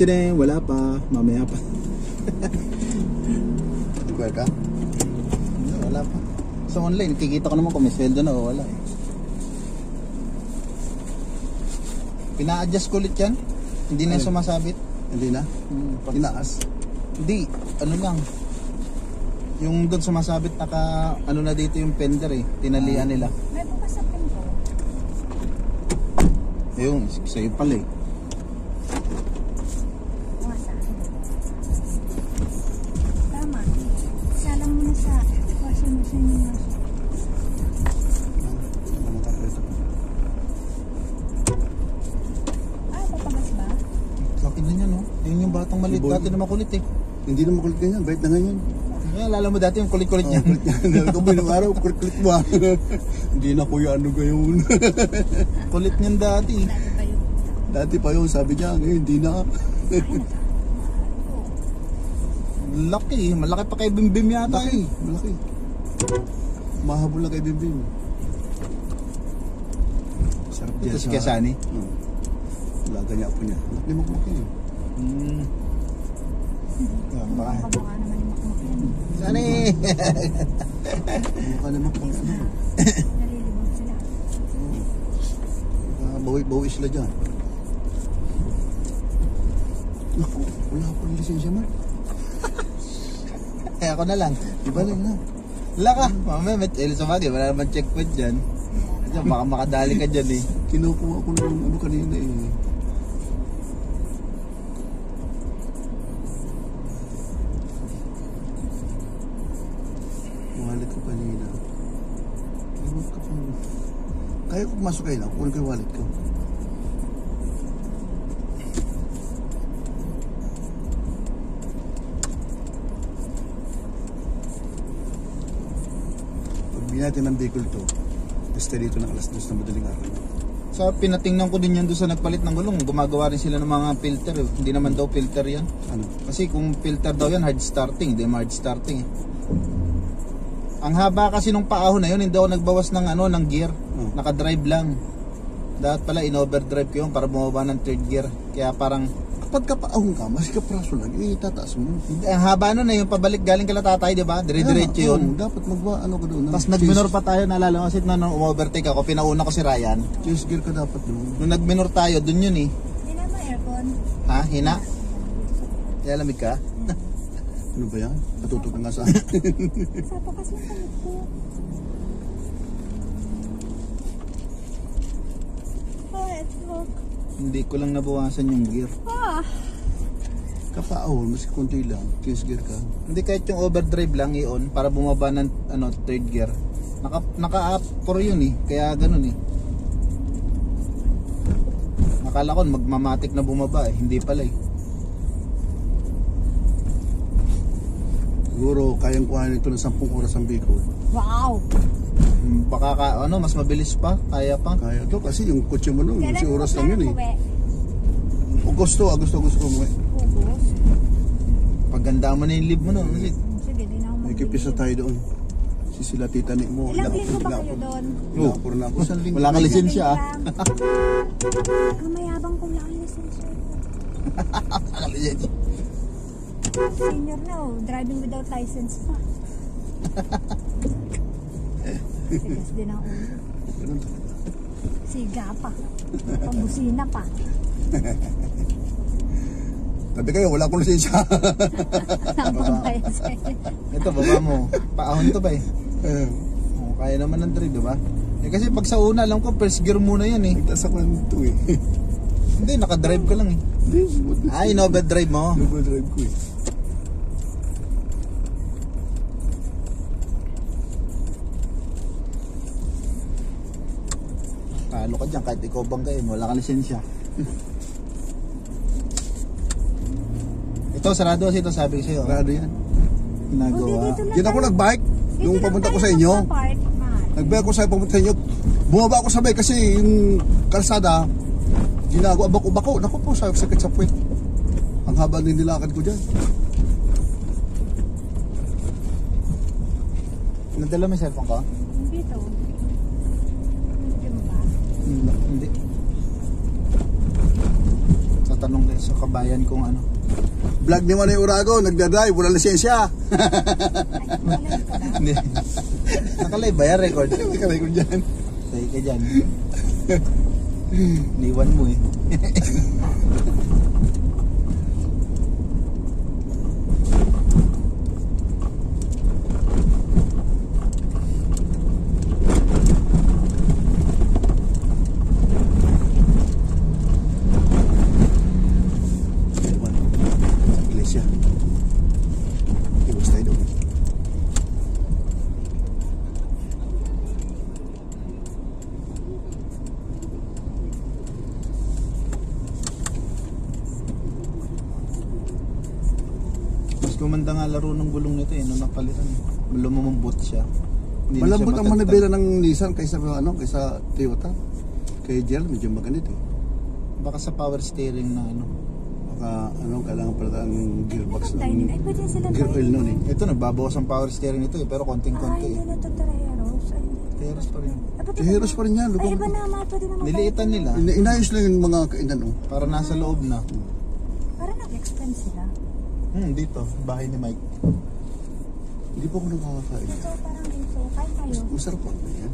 Chireng, wala pa. Mamaya pa. Tugal ka? Wala pa. Sa online, kikita ko naman kung may sweldo na o wala eh. Pina-adjust ko ulit yan. Hindi na yung sumasabit. Hindi na? Tinaas? Hindi, ano lang. Yung doon sumasabit naka, ano na dito yung fender eh. Tinalian nila. May bukas sa pinto. Ayun, sa'yo pala eh. Tama. Salang mo na sa washing machine mo. Papagas ba? Laki na niya no? Yun yung batang maliit dati na makulit eh. Hindi na makulit ganyan, bait na ngayon. Ngayon, lala mo dati yung kulit-kulit niya. Kumain ng araw, kulit-kulit mo. Hindi na kuya ano gayon. Kulit niyan dati. Dati pa yun. Dati pa yun, sabi niya, ngayon hindi na. Laki eh. Malaki pa kay Bimbim yata Malaki, eh. malaki. Mahabol na kay Bimbim. Sarap Ito yan si Kesani. Laga niya po niya. Limak-mak yun. Baka. Kamukha naman yung makmak yan. Saan eh? Mukha limak-mak ano. Nalilibog sila. Bawi-bawi sila dyan. Naku, wala pa ng lisensya man. Eh ako na lang. Iba lang na. Wala ka. Mamaya may Elisabagi. Wala naman checkpoint dyan. Diyan, baka makadali ka dyan eh. Kinukuha ko ng ano kanina eh. Wallet ko kanina. Iwan ka pa. Kaya ko pumasok kayo na. Kukunin ko yung wallet ko. Pagbi natin ng vehicle to, basta dito ng alas 2 na madaling araw. Sa pinatingnan ko din yan doon sa nagpalit ng gulong, gumagawa rin sila ng mga filter eh. Hindi naman daw filter yan. Ano? Kasi kung filter daw yan, hard starting, hindi hard starting eh. Ang haba kasi nung paahon na yun, hindi ako nagbawas ng ano, ng gear. Naka-drive lang. Dapat pala in-overdrive ko yun para bumaba ng third gear. Kaya parang Kapag kapaahon ka, mas kapraso lang, itataas mo. ang haba nun eh, yung pabalik galing kala tatay, di ba? Dire-diretso yun. Dapat ano ka doon. Tapos nag-minor pa tayo, naalala ko kasi nung overtake ako, pinauna ko si Ryan. Change gear ka dapat doon. Nung nag-minor tayo, dun yun eh. Hindi naman aircon. Ha? Hina? Kaya lamig ka? Ano ba yan? Natutok ka nga sa akin. Sa pakas yung kamit ko. Oh, it's look. Hindi ko lang nabawasan yung gear. Kapaahon, mas konti lang. Change gear ka. Hindi kahit yung overdrive lang i-on para bumaba ng ano, third gear. Naka-up for yun eh. Kaya ganun eh. Akala ko magmamatic na bumaba eh. Hindi pala eh. Siguro, kayang kuhanin ito ng 10 oras ang Bicol. Wow! Baka ano, mas mabilis pa. Kaya pa. Kaya to kasi yung kotse mo noon, Kailan 11 oras lang yun eh. uwi? Agosto umuwi. Ubus. Paganda mo na yung leave mo no. Kasi Sige, di na ako May kipisa tayo doon. Si sila tita ni mo. Ilang linggo ba kayo doon? Lapor na ako. Isang linggo. wala ka lisensya ah. Kamayabang ko lang ang lisensya ko. Wala ka lisensya. Senior na oh, driving without license pa. Sigas din ang ulo. Ganun talaga. Siga pa. Pambusina pa. Sabi kayo, wala akong lisensya. Nampambayan sa'yo. Ito baba mo. Paahon to ba eh. Kaya naman ng drive, diba? Eh kasi pag sa una, alam ko first gear muna yan eh. Nagtaas ako ng ito eh. Hindi, nakadrive ka lang eh. Hindi. Ay, in-overdrive mo. Nag-drive ko eh. Talo ka dyan kahit ikaw banggain, wala kang lisensya. Ito, sarado kasi ito sabi ko sa'yo. Rado yan. Ginagawa. Diyan ako nag-bike. Nung papunta ko sa inyo. Nagbike ako sa papunta sa inyo. Bumaba ako sabay kasi yung kalsada, ginagawa bako-bako. Naku po, sakit sa puwet. Ang haba ng nilakad ko dyan. Nadala mo yung cellphone ko? Dito. Hindi mo ba? Hindi. Sa tanong kayo sa kabayan kung ano. Vlog ni Manay Urago, nagdadrive, wala lisensya. Hindi. Nakalive ba yan? Record? Nakarecord dyan. Tayo ka dyan. Niwan mo eh. Gumanda nga laro ng gulong nito eh, nung napalitan. Lumamambot siya. Hindi na Malambot siya ang matagtag. manibela ng Nissan kaysa Toyota. Kay Gel, medyo maganito eh. Baka sa power steering na ano. Baka kailangan pala ang gearbox Ay, ng pwede sila gear oil nun eh. Ito nagbabawas ang power steering nito eh, pero konting-konti Ay, eh. hindi na ito Tereros. Teros pa rin. Teheros pa rin yan. Ay, iba naman. Pwede naman. Niliitan nila Inayos lang yung mga kainan oh. para nasa loob na. Parang nag-extend sila. Dito, bahay ni Mike. Hindi pa ako nakakakain. Ito parang ito. Kain kayo. Masarap po. Ayan.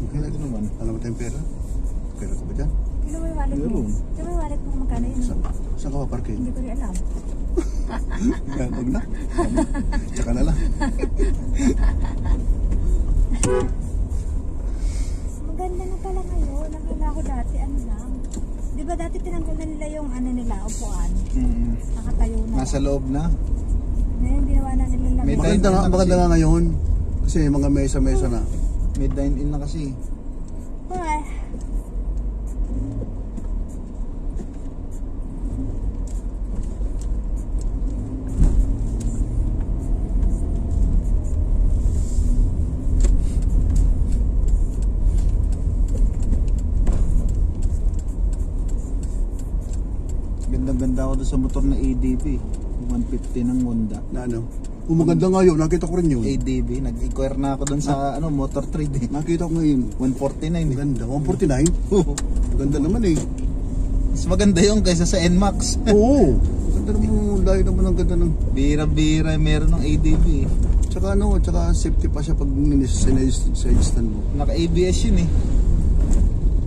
Okay na Ito din. naman. Alam mo tayong pera? Pera ko ba dyan? Kilo may wallet mo. Meron. Kilo may wallet mo kung magkano yun. Saan ka pa parking? Hindi ko rin alam. Yan, huwag na. Tsaka na lang. Maganda na pala ngayon. Nakala ko dati ano lang. Di ba dati tinanggal na nila yung ano nila, upuan? Nakatayo na. Nasa loob na. Ngayon, ginawa na nila lang. May Maganda dine-in na maganda kasi. nga ngayon. Kasi mga mesa-mesa na. May dine-in na kasi. Ay. Ganda-ganda ako doon sa motor na ADB. 150 ng Honda. Na ano? Maganda nga yun. Nakita ko rin yun. ADB, nag-inquire na ako doon sa motor trade eh. Nakita ko ngayon. 149 eh. Maganda. 149? Ganda naman eh. Mas maganda yung kaysa sa NMAX. Oo. Ganda naman. Layo naman ang ganda ng... Bira-bira meron ng ADB eh. Tsaka safety pa siya pag sinistan mo. Naka-ABS yun eh.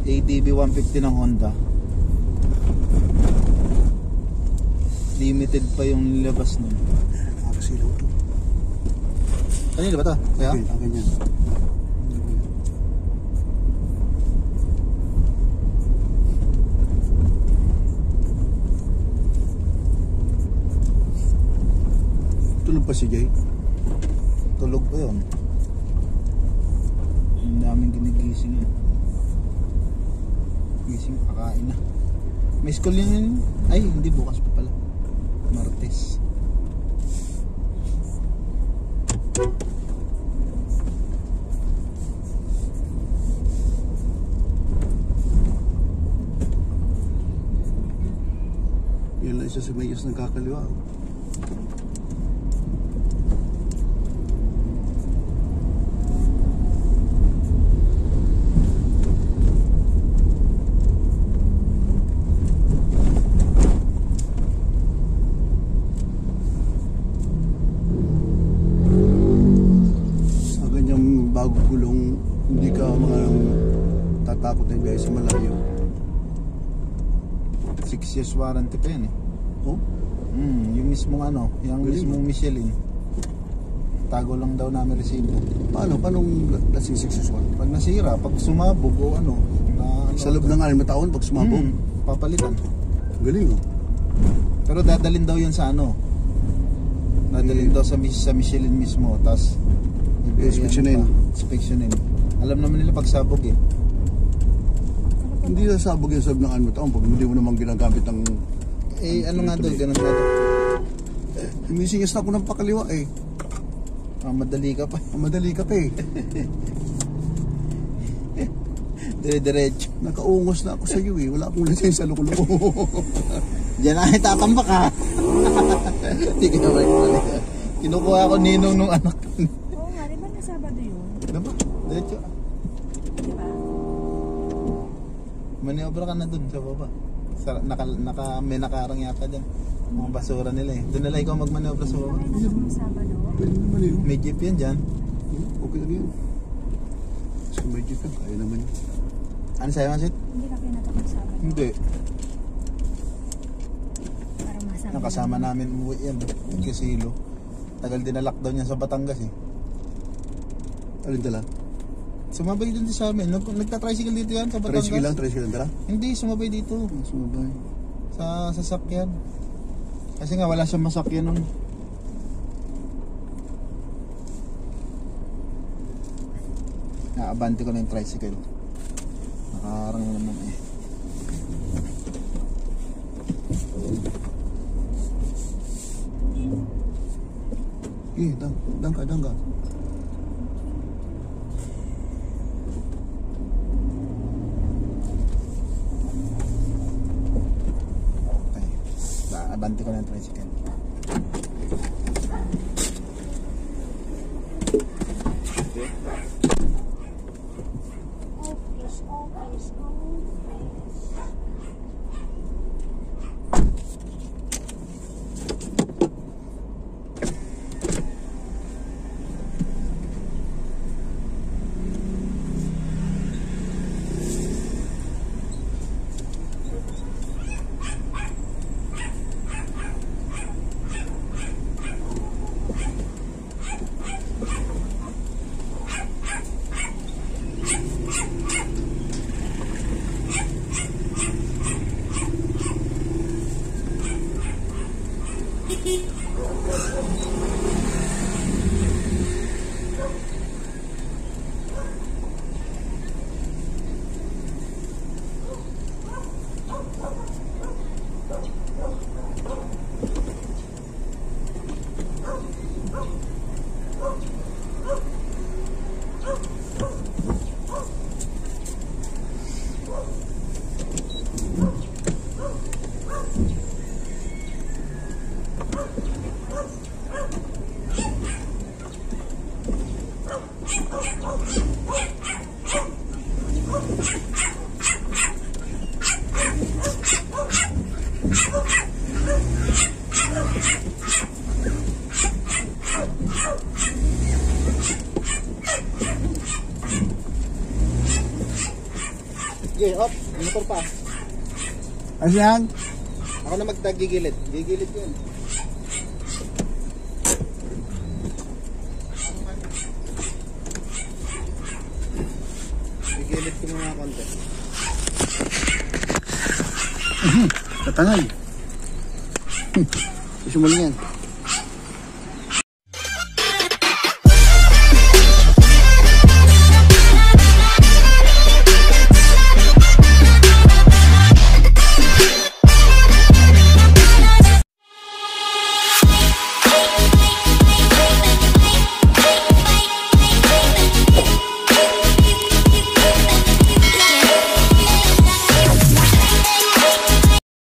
ADB 150 ng Honda. Limited pa yung nilabas nun. Nakakasilaw ito. Kanina ba ito? Kaya? Okay, akin yan. Tulog pa si Jay. Tulog pa yun. Ang daming ginigising yun. Gising, kakain na. May school yun. Ay, hindi, bukas pa pala. Martes. Yan lang isa sa mayas ng kakaliwa. Sa ganyang bago gulong, hindi ka tatakot na biyahe sa malayo. 6 years warranty pa yan eh. Oh? Yung mismong yung Galing. mismong Michelin. Tago lang daw namin resibo. Paano lasing 6 Pag nasira, pag sumabog o Sa loob ng 6 na taon pag sumabog? papalitan. Galing oh. Pero dadalin daw yun sa dadalin daw sa Michelin mismo. Tapos Inspeksyonin. Inspeksyonin. Alam naman nila pag sabog eh. Hindi nasabog yung sa loob ng 6 na taon pag hindi mo naman ginagamit ng... Ano nga doon, ganun nga doon. Humisingis na ako ng pakaliwa eh. Madali ka pa. Madali ka pa eh. Dire-diretso. Nakaungos na ako sa iyo eh. Wala akong lisensya loko-loko. Diyan na itatambak ha. Hindi ka naman balik. Kinukuha ko ninong nung anak. Oo nga, di ba na Sabado yun? Diba? Diretso. Di ba? Maniobra ka na dun sa baba. May nakaarang yata dyan. Mga basura nila eh. Doon nila ikaw magmanobra sa baba. Kaya na Sabado. Pwede naman yun. May jeep yan dyan. Okay lang yun. Kasi may jeep yan, kaya naman yun. Ano sa'yo, Mansit? Hindi ka pinatapos Sabado. Hindi. Para masama. Nakasama namin umuwi yan. Kasilo. Tagal din na lockdown yan sa Batangas eh. Alin dala? Sumabay din sa amin. Nagta-tricycle dito yan sa Batangas. Tricycle lang dala? Hindi, sumabay dito. Sumabay. Sa sasakyan. Kasi nga wala siyang masakyan nun. Naabante ko na yung tricycle. Nakaharang na naman eh. Dangka. Okay. Naabante ko na yung tricycle. Okay, hop. Motor pa. Ano yan? Ako na magtagigilid. Gigilid yun. Gigilid ko mga konti. Katangay. Gusto mo lang yan.